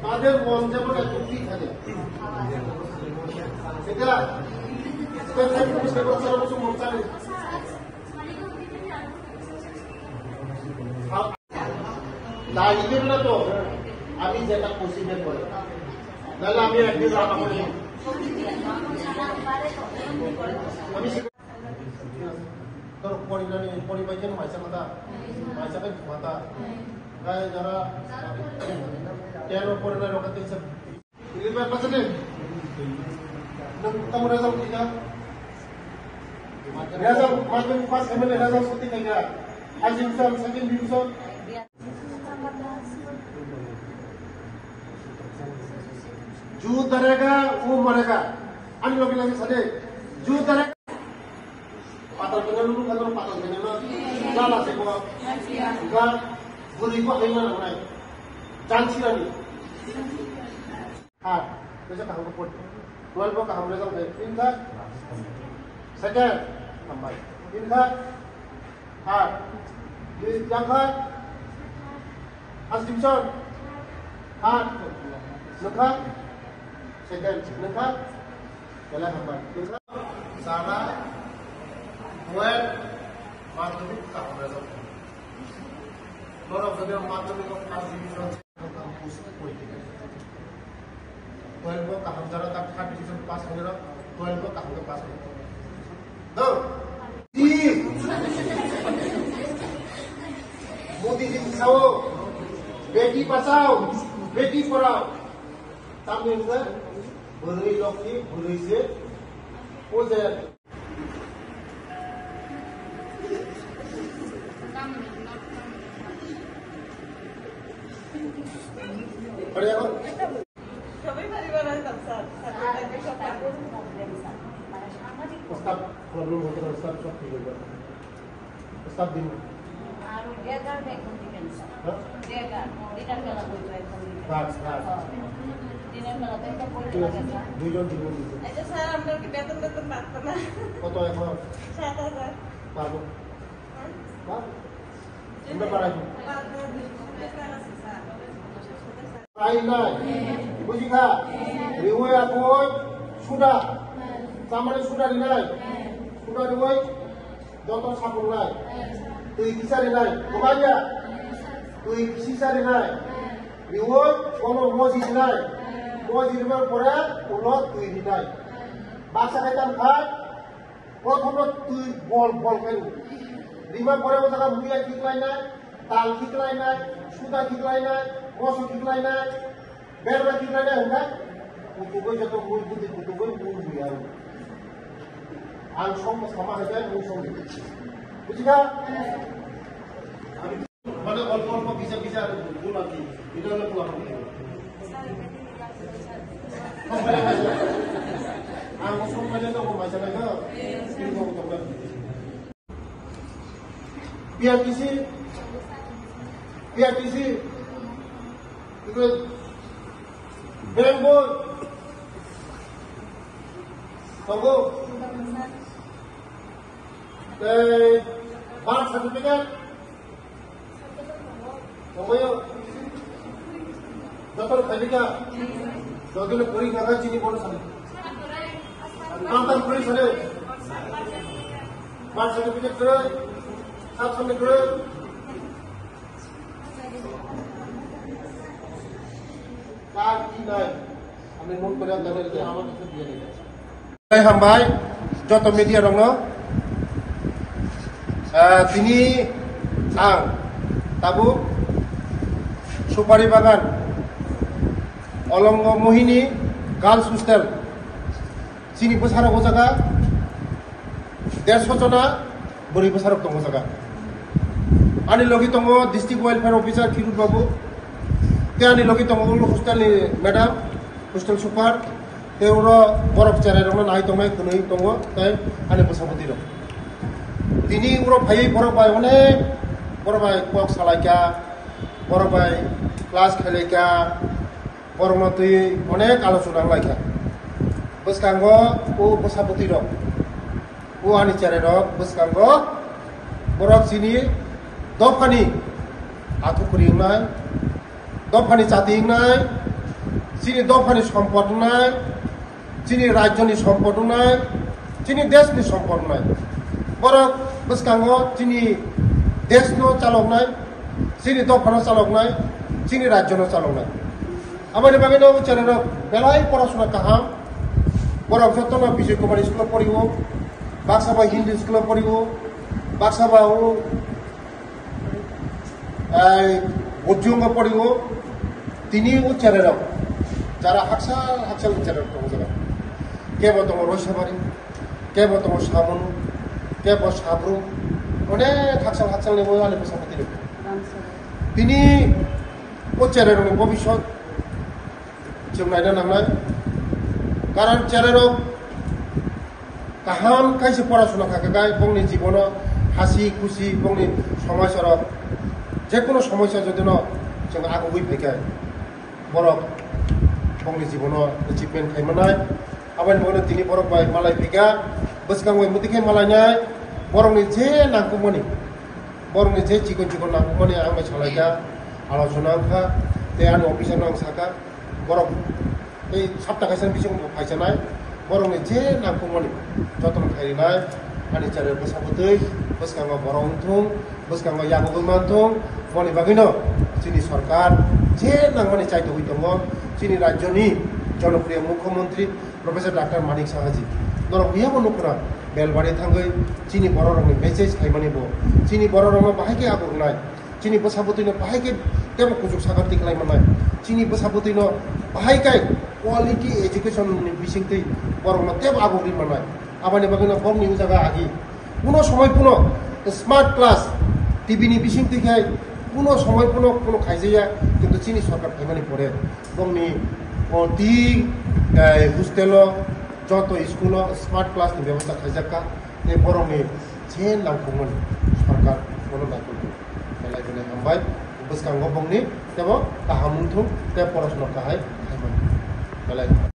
তাদের মন যেমন যুক্তি থাকে এটা দাঁড়িয়ে না তো আমি যেটা প্রসিডার করে তাহলে আমি একদিন রান্না করি আমি তোর পরিবাইকেন মাইসা মাথা মাইসাকে মাথা গায়ে যারা টেন পরে না রকাতে সব ini apa saja kamu dah tahu tidak dah tahu macam pas kami dah tahu seperti kayak Azimson second division जो डरेगा वो मरेगा अन्य लोग लगे सदे जो डरेगा पातल dengan dulu kan patal dengan lala sekua enggak beri kok dengan orang janji lagi हाँ जैसे कहाँ को पढ़ 12 का हम रिजल्ट है इनका सेकंड नंबर इनका हाँ ये जगह अस्टिमसन हाँ नंबर सेकंड नंबर पहला नंबर इनका सारा 12 माध्यमिक का हम रिजल्ट नॉर्थ ऑफ द माध्यमिक ऑफ अस्टिमसन 12 का हम जरा तक थर्ड डिवीजन पास हो गया 12 का हम पास हो गया दो जी मोदी जी दिखाओ बेटी बचाओ बेटी पढ़ाओ तामिल में बुरी लोग की बुरी से हो जाए पढ़ेगा Ustaz problem होता है Ustaz सब ठीक हो जाता है Ustaz दिन dia kan baik pendidikan dia kan tidak kalau boleh बात tidak kalau kita boleh दुइजन जीवन itu saya ambil ke betul baik pernah foto yang mau 7,000 baru sudah parah lain bujiga riway aku sudah sampai sudah dinilai sudah riway jodoh sabung lain tuh kisah dinilai kebaja tuh kisah dinilai riway kono moji dinilai moji dinilai pora ulot tuh dinilai bahasa kaitan kan prothom tuh bol kan lima pora usaha mulia kiklai na tal kiklai na sudah kiklai na mosu kiklai na berba kiklai na enggak untuk jatuh mulut untuk mulut dia ang song sama saja musuh bukan mana kalau bisa dulu lagi itu adalah keluar ang musuh macam tu macam mana ini kau tahu PRTC itu bamboo tunggu birth certificate tunggu yuk betul kayaknya jadi puri naga sini boleh sana kantor puri sana birth certificate sana sab sana sana card ini hame note kore dale de amar kache diye diye hambai joto media dong তিনি আং তাবু সুপারি বাগান অলঙ্গ মোহিনী girls hostel চিনি প্রসারক জায়গা 150 जना বুড়ি প্রসারক দङ জায়গা আনি লগি দङ ডিস্ট্রিক্ট ওয়েলফেয়ার অফিসার কিরুত বাবু তে আনি লগি দङ হোস্টেল ম্যাডাম হোস্টেল সুপার তেউর বরফ চেরাই দङ নাই দङাই খুनै দङ তাই আনি বসাপতি দङ তিনি উরো ভাই বড় ভাই অনেক বড় ভাই কক সালাইকা বড় ভাই ক্লাস খেলাইকা বড় মতই অনেক আলোচনা লাইকা বসকাঙ্গ ও বসাপতি রক ও আনি চারে রক বসকাঙ্গ বরক চিনি দফানি আথু করিনাই दफानि जाति नाय चिनि दफानि सम्पद नाय चिनि राज्यनि सम्पद नाय चिनि देशनि सम्पद नाय बरक बसकांगो चिनि देशनो चालकनाय चिनि दफानो चालकनाय चिनि राज्यनो चालकनाय आमानि बागैनो चेरेर बेलाय पढ़ाशोना काहाम बरक जतनो विजय कुमार स्कुल पढ़िबो बाक्साबा हिंदी स्कुल पढ़िबो बाक्साबा उद्योग पढ़िबो तिनी चेरेर যারা হাকসাল চেরের दं जागा केबो दङ रयसाबारि केबो दङ सामनु केबो साब्रु अनेक हाकसालनिबो आलि फोसाबति दं तिनी चेरेरनि भबिष्यत जों नायनो नांनाय कारण चेरेर काहाम खायसे पढ़ाशोना खाखाय बंनि जीवन हासि खुसि बंनि समाजर जेकुनो समस्या जदिनो जों आगुबै फैखाय बरक बंनि जीवन एचिभमेंट खालामनाय आबाद मावनो दिनै बरक बाय मालाय फैगा बसकांबाय मुतिखे मालायनाय बरकनि जे नांगौमानि बरकनि जे चिकन नांगौमानि आं सालायगा आलोचना खा ते आं अफिसार आं साका बरक बे सप्ताहखायसान बिसं फायजानाय बरकनि जे नांगौमानि जतन खायनाय आनि चारे बसाबोतै बसकांगा बरंथुं बसकांगा यागोगमानथुं मनि बागैनो जोंनि सरकार जे नांगौमानि चाइतो हई दङ चीनी राज्यनि जनप्रिय मुख्यमंत्री प्रोफेसर डॉक्टर मानिक साहाजी नरक बिहाबो नखरा बेलबारि थांगै चीनी बर रंनि मेसेज खायमानिबो चीनी बर रंनो बाहायके आगुरनाय चीनी बसाबोतैनो बाहायके तेबो कुजुक सागारति खालामनाय चीनी बसाबोतैनो बाहायकाय क्वालिटी एजुकेशन नि बिसिंतै बरंनो तेबो आगुरि मानाय आबानि बागैनो बंनि जागा आगि कुनो समय पुनो स्मार्ट क्लास टीवी नि बिसिंतै खाय कुनो समय पुनो कुनो खायजाया किन्तु चीनी सरकार खायमानि पड़े बंनि टी हस्टेल जत स्कूल स्मार्ट क्लास नि व्यवस्था खायजाका ने बरंनि जे नांगौमोन सरकार कोनो नांगौ बेलाय बेलाय हामबाय बसकांगो बंनि तेबो काहामुंथुं ते पढ़ाशोना काहाय खायमानि बेलाय